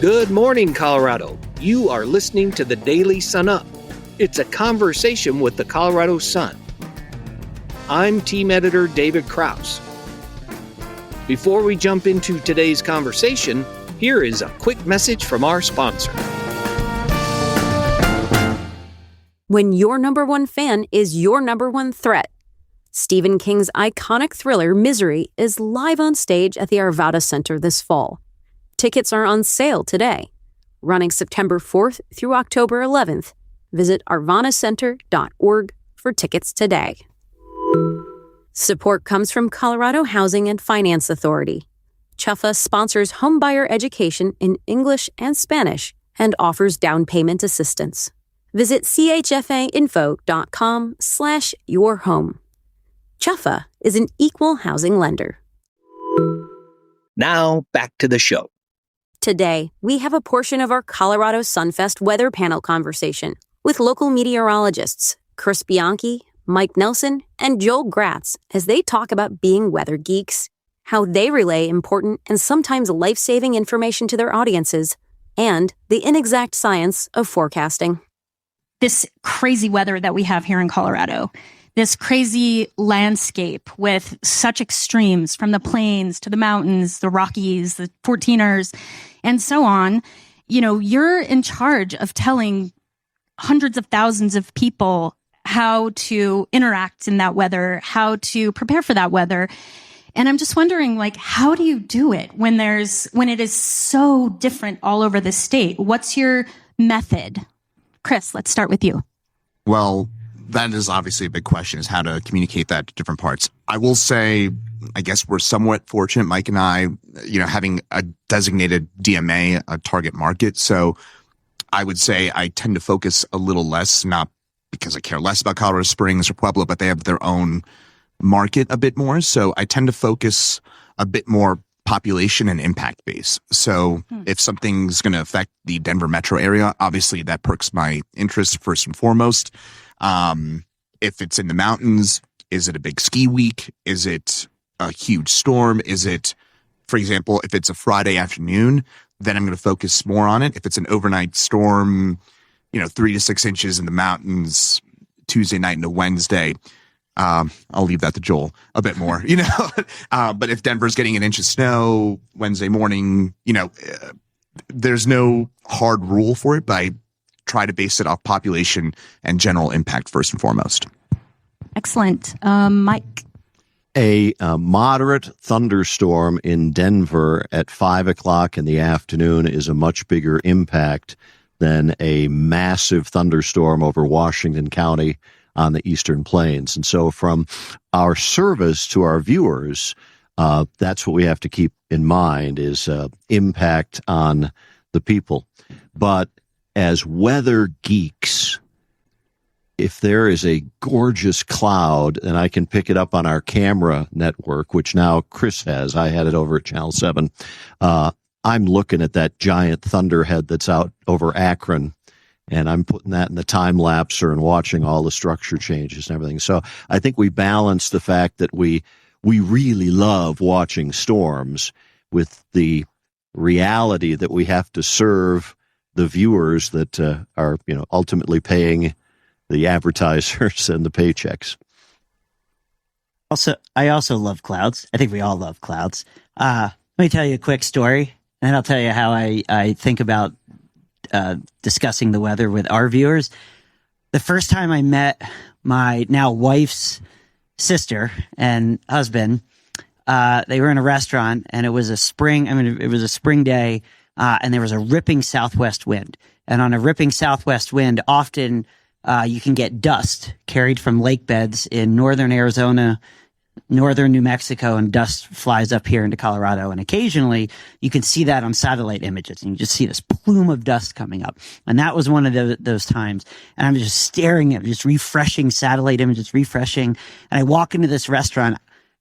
Good morning, Colorado. You are listening to the Daily Sun Up. It's a conversation with the Colorado Sun. I'm team editor David Krause. Before we jump into today's conversation, here is a quick message from our sponsor. When your number one fan is your number one threat. Stephen King's iconic thriller Misery is live on stage at the Arvada Center this fall. Tickets are on sale today, running September 4th through October 11th. Visit arvanacenter.org for tickets today. Support comes from Colorado Housing and Finance Authority. CHFA sponsors homebuyer education in English and Spanish and offers down payment assistance. Visit chfainfo.com/yourhome. CHFA is an equal housing lender. Now, back to the show. Today, we have a portion of our Colorado SunFest weather panel conversation with local meteorologists Chris Bianchi, Mike Nelson, and Joel Gratz as they talk about being weather geeks, how they relay important and sometimes life-saving information to their audiences, and the inexact science of forecasting. This crazy weather that we have here in Colorado, this crazy landscape with such extremes from the plains to the mountains, the Rockies, the 14ers, and so on. You know, you're in charge of telling hundreds of thousands of people how to interact in that weather, how to prepare for that weather. And I'm just wondering, like, how do you do it when it is so different all over the state? What's your method? Chris, let's start with you. Well, that is obviously a big question, is how to communicate that to different parts. I will say, I guess we're somewhat fortunate, Mike and I, having a designated DMA, a target market. So I would say I tend to focus a little less, not because I care less about Colorado Springs or Pueblo, but they have their own market a bit more. So I tend to focus a bit more population and impact base. So if something's going to affect the Denver metro area, obviously that perks my interest first and foremost. If it's in the mountains, is it a big ski week? Is it a huge storm? Is it, for example, if it's a Friday afternoon, then I'm going to focus more on it. If it's an overnight storm, 3 to 6 inches in the mountains, Tuesday night into Wednesday, I'll leave that to Joel a bit more, but if Denver's getting an inch of snow Wednesday morning, there's no hard rule for it, but I try to base it off population and general impact first and foremost. Excellent. Mike. A moderate thunderstorm in Denver at 5 o'clock in the afternoon is a much bigger impact than a massive thunderstorm over Washington County on the Eastern Plains. And so from our service to our viewers, that's what we have to keep in mind is impact on the people. But as weather geeks, if there is a gorgeous cloud and I can pick it up on our camera network, which now Chris has, I had it over at Channel 7, I'm looking at that giant thunderhead that's out over Akron, and I'm putting that in the time lapser and watching all the structure changes and everything. So I think we balance the fact that we really love watching storms with the reality that we have to serve the viewers that are ultimately paying the advertisers and the paychecks. I also love clouds. I think we all love clouds. Let me tell you a quick story, and then I'll tell you how I think about discussing the weather with our viewers. The first time I met my now wife's sister and husband, they were in a restaurant, and it was a spring day, and there was a ripping southwest wind. And on a ripping southwest wind, often you can get dust carried from lake beds in northern Arizona, northern New Mexico, and dust flies up here into Colorado. And occasionally you can see that on satellite images, and you just see this plume of dust coming up. And that was one of those times. And I'm just staring at just refreshing satellite images, refreshing. And I walk into this restaurant.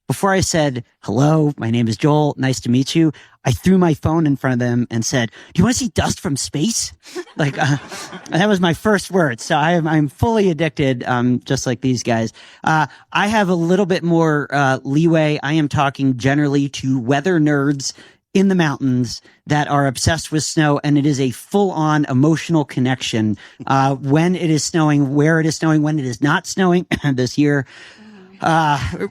Before I said, "Hello, my name is Joel. Nice to meet you," I threw my phone in front of them and said, "Do you want to see dust from space?" That was my first word. So I'm fully addicted, just like these guys. I have a little bit more leeway. I am talking generally to weather nerds in the mountains that are obsessed with snow, and it is a full-on emotional connection when it is snowing, where it is snowing, when it is not snowing. This year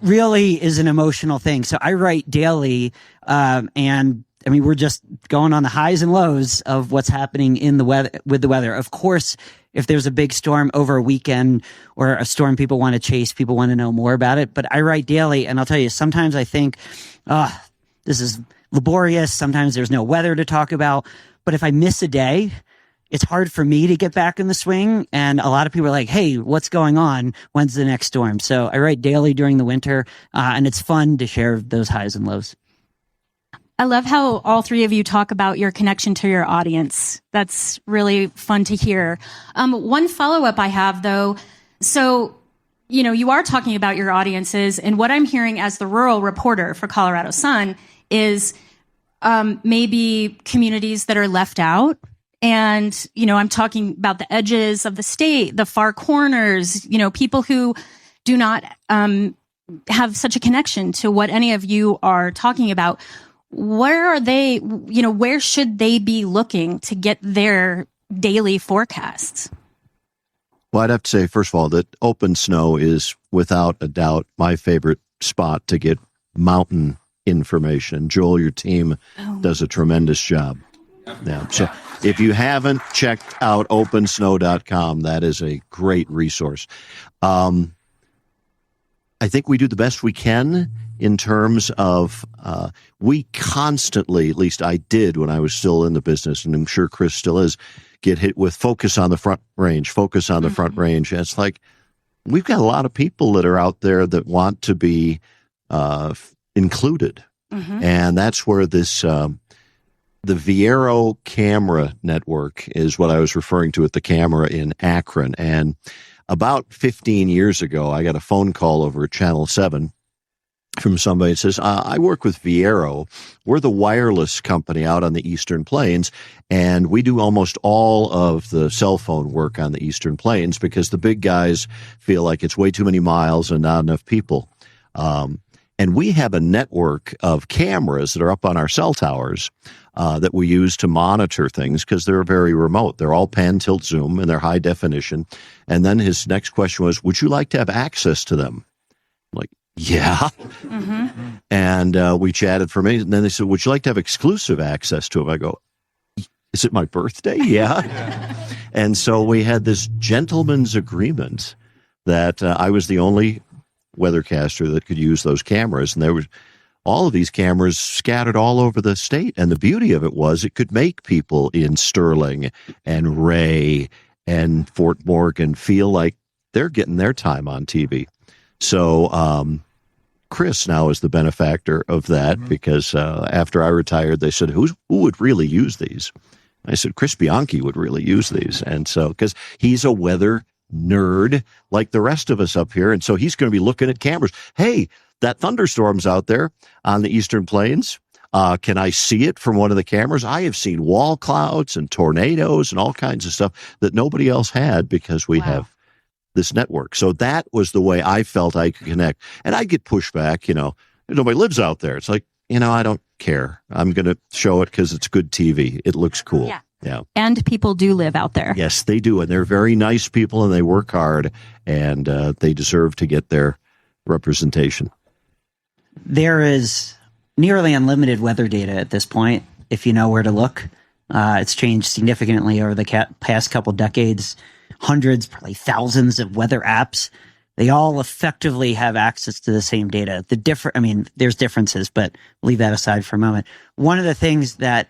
really is an emotional thing. So I write daily, and I mean, we're just going on the highs and lows of what's happening in the weather with the weather. Of course, if there's a big storm over a weekend or a storm people want to chase, people want to know more about it. But I write daily, and I'll tell you, sometimes I think, this is laborious. Sometimes there's no weather to talk about. But if I miss a day, it's hard for me to get back in the swing. And a lot of people are like, hey, what's going on? When's the next storm? So I write daily during the winter, and it's fun to share those highs and lows. I love how all three of you talk about your connection to your audience. That's really fun to hear. One follow-up I have, though, so, you are talking about your audiences, and what I'm hearing as the rural reporter for Colorado Sun is maybe communities that are left out. And, I'm talking about the edges of the state, the far corners, people who do not have such a connection to what any of you are talking about. Where are they, where should they be looking to get their daily forecasts? Well, I'd have to say, first of all, that open snow is without a doubt my favorite spot to get mountain information. Joel, your team does a tremendous job. Yeah. So if you haven't checked out opensnow.com, that is a great resource. I think we do the best we can in terms of we constantly, at least I did when I was still in the business, and I'm sure Chris still is, get hit with focus on the front range, focus on the front range. And it's like we've got a lot of people that are out there that want to be included. And that's where this the Viero camera network is what I was referring to at the camera in Akron. And about 15 years ago, I got a phone call over at Channel 7 from somebody that says, I work with Viero. We're the wireless company out on the Eastern Plains, and we do almost all of the cell phone work on the Eastern Plains because the big guys feel like it's way too many miles and not enough people. And we have a network of cameras that are up on our cell towers that we use to monitor things because they're very remote. They're all pan, tilt, zoom, and they're high definition. And then his next question was, would you like to have access to them? I'm like, yeah. And we chatted for a minute. And then they said, would you like to have exclusive access to them? I go, is it my birthday? Yeah. And so we had this gentleman's agreement that I was the only weathercaster that could use those cameras. And there was all of these cameras scattered all over the state. And the beauty of it was it could make people in Sterling and Ray and Fort Morgan feel like they're getting their time on TV. So Chris now is the benefactor of that because after I retired, they said, who would really use these? I said, Chris Bianchi would really use these. And so, because he's a weather nerd like the rest of us up here. And so he's going to be looking at cameras. Hey, that thunderstorm's out there on the Eastern Plains. Can I see it from one of the cameras? I have seen wall clouds and tornadoes and all kinds of stuff that nobody else had because we have this network. So that was the way I felt I could connect. And I get pushback, nobody lives out there. It's like, I don't care. I'm going to show it because it's good TV. It looks cool. Yeah. And people do live out there. Yes, they do. And they're very nice people and they work hard and they deserve to get their representation. There is nearly unlimited weather data at this point, if you know where to look. It's changed significantly over the past couple decades. Hundreds, probably thousands of weather apps. They all effectively have access to the same data. There's differences, but leave that aside for a moment. One of the things that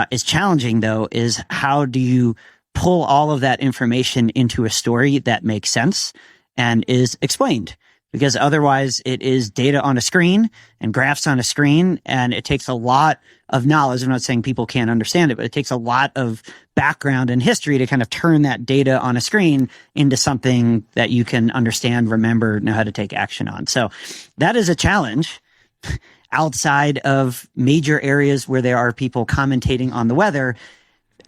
is challenging, though, is how do you pull all of that information into a story that makes sense and is explained? Because otherwise it is data on a screen and graphs on a screen, and it takes a lot of knowledge. I'm not saying people can't understand it, but it takes a lot of background and history to kind of turn that data on a screen into something that you can understand, remember, know how to take action on. So that is a challenge outside of major areas where there are people commentating on the weather.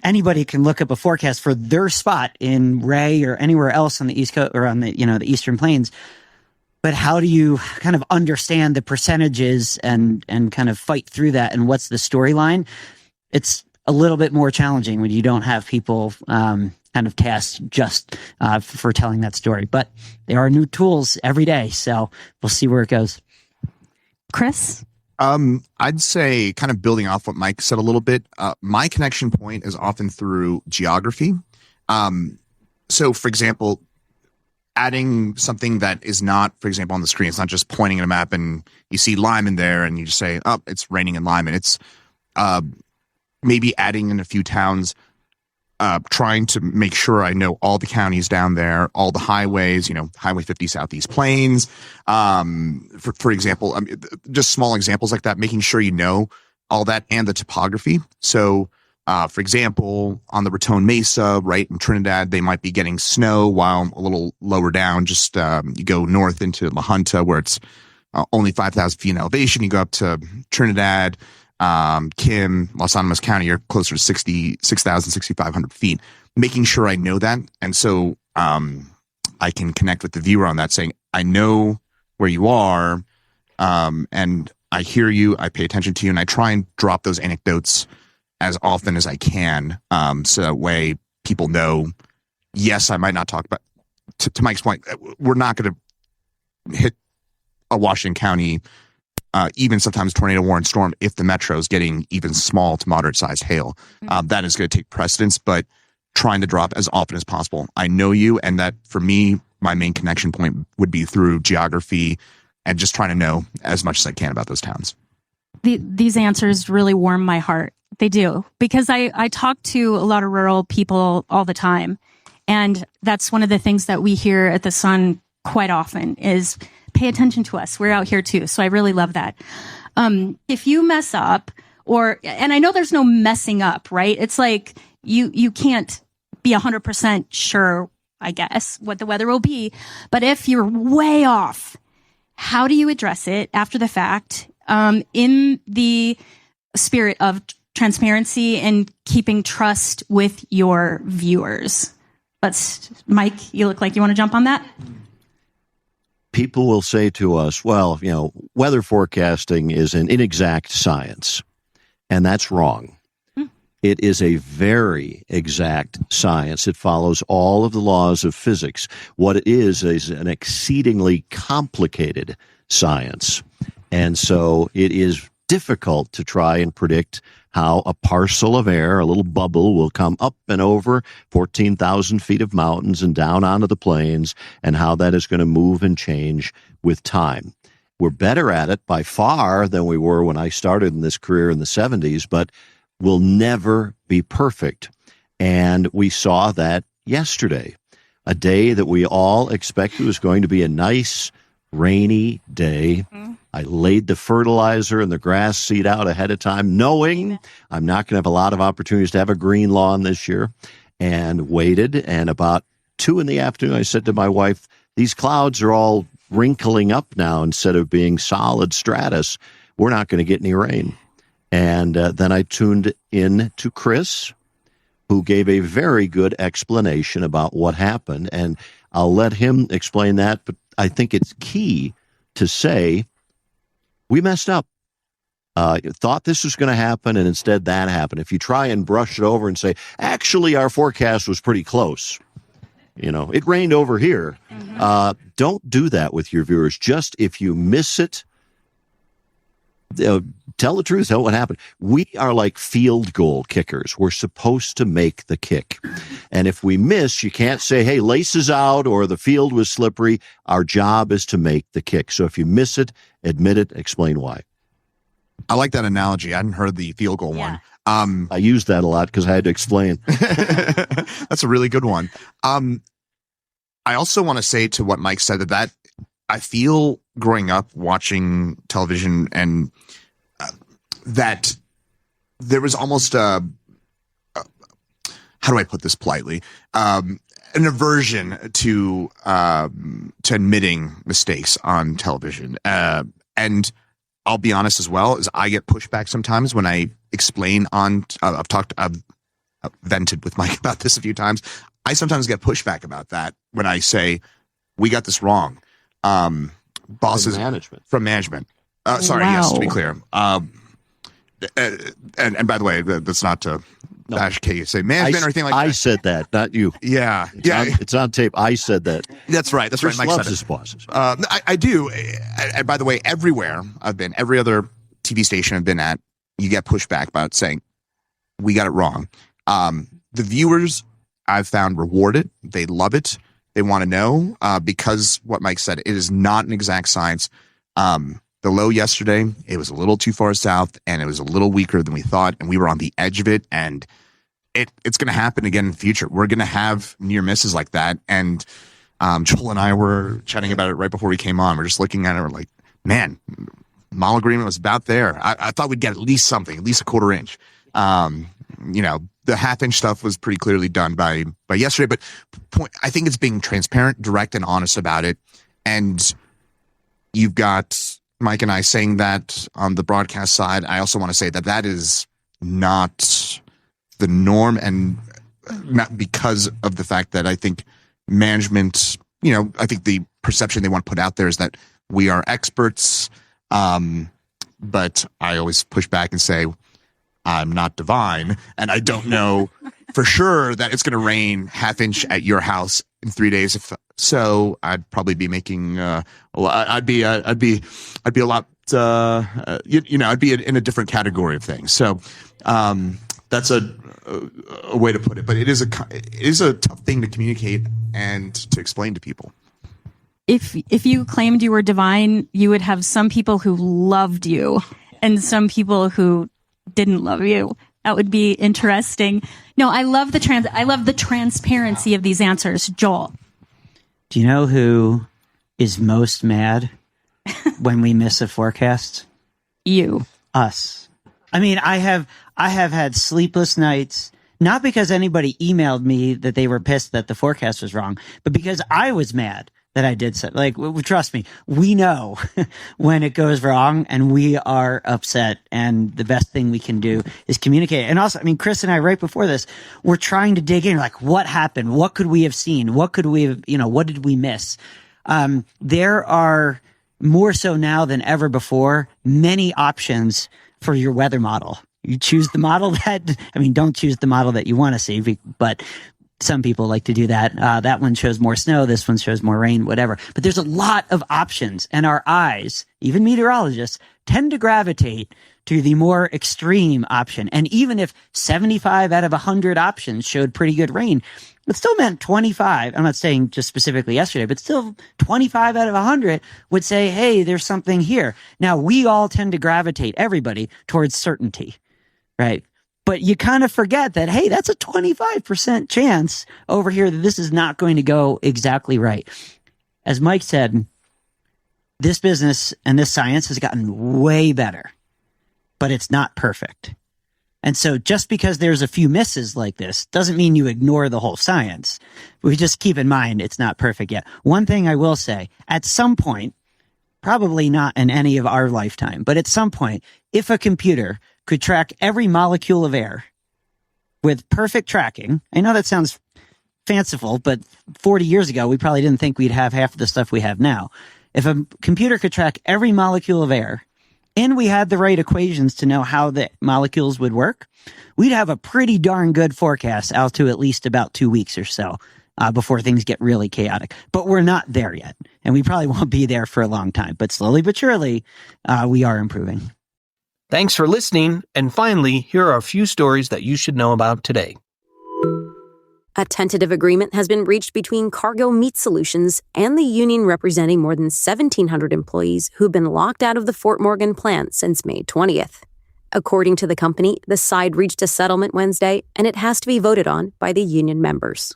Anybody can look up a forecast for their spot in Ray or anywhere else on the East Coast or on the, the Eastern Plains. But how do you kind of understand the percentages and kind of fight through that? And what's the storyline? It's a little bit more challenging when you don't have people kind of tasked just for telling that story. But there are new tools every day, so we'll see where it goes. Chris? I'd say, kind of building off what Mike said a little bit, my connection point is often through geography. So, for example, adding something that is not, for example, on the screen, it's not just pointing at a map and you see Lyman there and you just say, oh, it's raining in Lyman. It's maybe adding in a few towns, trying to make sure I know all the counties down there, all the highways, Highway 50 Southeast Plains, for example, just small examples like that, making sure you know all that and the topography. So, for example, on the Raton Mesa, right in Trinidad, they might be getting snow, while a little lower down, just you go north into La Junta, where it's only 5,000 feet in elevation. You go up to Trinidad, Kim, Los Alamos County, you're closer to 6,000, 6,500 feet. Making sure I know that, and so I can connect with the viewer on that, saying I know where you are, and I hear you, I pay attention to you, and I try and drop those anecdotes as often as I can, so that way people know, yes, I might not talk about, to Mike's point, we're not going to hit a Washington County, even sometimes tornado warning storm, if the metro is getting even small to moderate sized hail. That is going to take precedence, but trying to drop as often as possible. I know you, and that for me, my main connection point would be through geography and just trying to know as much as I can about those towns. These answers really warm my heart. They do, because I talk to a lot of rural people all the time. And that's one of the things that we hear at the Sun quite often is pay attention to us. We're out here too. So I really love that. If you mess up and I know there's no messing up, right? It's like you can't be 100% sure, I guess, what the weather will be. But if you're way off, how do you address it after the fact, in the spirit of transparency and keeping trust with your viewers? Mike, you look like you want to jump on that. People will say to us, well, weather forecasting is an inexact science, and that's wrong. It is a very exact science. It follows all of the laws of physics. What it is an exceedingly complicated science. And so it is difficult to try and predict how a parcel of air, a little bubble, will come up and over 14,000 feet of mountains and down onto the plains, and how that is going to move and change with time. We're better at it by far than we were when I started in this career in the 70s, but we'll never be perfect. And we saw that yesterday, a day that we all expected was going to be a nice, rainy day. I laid the fertilizer and the grass seed out ahead of time, knowing I'm not going to have a lot of opportunities to have a green lawn this year, and waited. And about 2 p.m, I said to my wife, these clouds are all wrinkling up now instead of being solid stratus. We're not going to get any rain. And then I tuned in to Chris, who gave a very good explanation about what happened. And I'll let him explain that, but I think it's key to say, we messed up. Thought this was going to happen, and instead that happened. If you try and brush it over and say, actually, our forecast was pretty close, it rained over here. Don't do that with your viewers. Just if you miss it, tell the truth, tell what happened. We are like field goal kickers. We're supposed to make the kick. And if we miss, you can't say, hey, laces out or the field was slippery. Our job is to make the kick. So if you miss it, admit it, explain why. I like that analogy. I hadn't heard the field goal one. I used that a lot because I had to explain. That's a really good one. I also want to say to what Mike said that I feel growing up watching television and that there was almost how do I put this politely? An aversion to admitting mistakes on television. And I'll be honest as well, is I get pushback sometimes when I explain on, I've vented with Mike about this a few times. I sometimes get pushback about that when I say, we got this wrong. bosses from management. Sorry, Wow. yes, to be clear. And by the way, that's not to bash KSA management or anything like that. I said that, not you. Yeah, It's on tape. I said that. That's right. That's Chris right. Mike loves said his it. bosses. I do. And by the way, everywhere I've been, every other TV station I've been at, you get pushback about saying we got it wrong. The viewers I've found reward it. They love it. They want to know because what Mike said, it is not an exact science. The low yesterday, it was a little too far south and it was a little weaker than we thought. And we were on the edge of it. And it's going to happen again in the future. We're going to have near misses like that. And Joel and I were chatting about it right before we came on. We're just looking at it. We're like, man, model agreement was about there. I thought we'd get at least something, at least a quarter inch. The half-inch stuff was pretty clearly done by yesterday. But I think it's being transparent, direct, and honest about it. And you've got Mike and I saying that on the broadcast side. I also want to say that is not the norm, and not because of the fact that I think management, I think the perception they want to put out there is that we are experts. But I always push back and say, I'm not divine, and I don't know for sure that it's going to rain half-inch at your house in 3 days. If so, I'd probably be making I'd be a lot. I'd be in a different category of things. So that's a way to put it. But it is a tough thing to communicate and to explain to people. If you claimed you were divine, you would have some people who loved you and some people who didn't love you. That would be interesting. No, I love the transparency of these answers. Joel. Do you know who is most mad when we miss a forecast? You. Us. I mean, I have had sleepless nights, not because anybody emailed me that they were pissed that the forecast was wrong, but because I was mad that I did so. Like, trust me, we know when it goes wrong and we are upset, and the best thing we can do is communicate. And also, I mean, Chris and I, right before this, we're trying to dig in, like, what happened? What could we have seen? What could we have, what did we miss? There are more so now than ever before, many options for your weather model. You choose the model don't choose the model that you want to see, but some people like to do that. That one shows more snow. This one shows more rain, whatever. But there's a lot of options, and our eyes, even meteorologists, tend to gravitate to the more extreme option. And even if 75 out of 100 options showed pretty good rain, it still meant 25. I'm not saying just specifically yesterday, but still 25 out of 100 would say, hey, there's something here. Now, we all tend to gravitate, everybody, towards certainty, right? But you kind of forget that, hey, that's a 25% chance over here that this is not going to go exactly right. As Mike said, this business and this science has gotten way better, but it's not perfect. And so just because there's a few misses like this doesn't mean you ignore the whole science. We just keep in mind it's not perfect yet. One thing I will say, at some point, probably not in any of our lifetime, but at some point, if a computer could track every molecule of air with perfect tracking. I know that sounds fanciful, but 40 years ago, we probably didn't think we'd have half of the stuff we have now. If a computer could track every molecule of air and we had the right equations to know how the molecules would work, we'd have a pretty darn good forecast out to at least about 2 weeks or so before things get really chaotic. But we're not there yet, and we probably won't be there for a long time. But slowly but surely, we are improving. Thanks for listening, and finally, here are a few stories that you should know about today. A tentative agreement has been reached between Cargill Meat Solutions and the union representing more than 1,700 employees who've been locked out of the Fort Morgan plant since May 20th. According to the company, the side reached a settlement Wednesday, and it has to be voted on by the union members.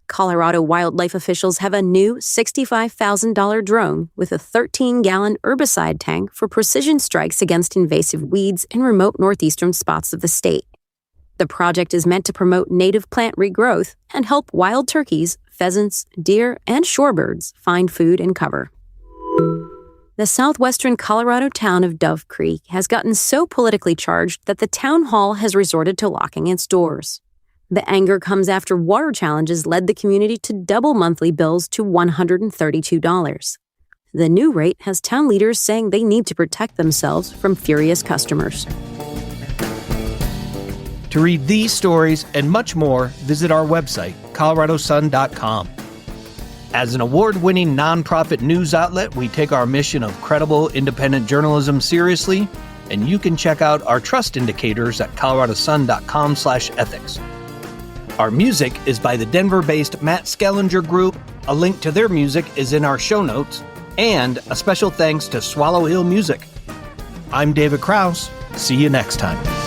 Colorado wildlife officials have a new $65,000 drone with a 13-gallon herbicide tank for precision strikes against invasive weeds in remote northeastern spots of the state. The project is meant to promote native plant regrowth and help wild turkeys, pheasants, deer, and shorebirds find food and cover. The southwestern Colorado town of Dove Creek has gotten so politically charged that the town hall has resorted to locking its doors. The anger comes after water challenges led the community to double monthly bills to $132. The new rate has town leaders saying they need to protect themselves from furious customers. To read these stories and much more, visit our website, coloradosun.com. As an award-winning nonprofit news outlet, we take our mission of credible, independent journalism seriously, and you can check out our trust indicators at coloradosun.com/ethics. Our music is by the Denver-based Matt Skellinger Group. A link to their music is in our show notes, and a special thanks to Swallow Hill Music. I'm David Krause. See you next time.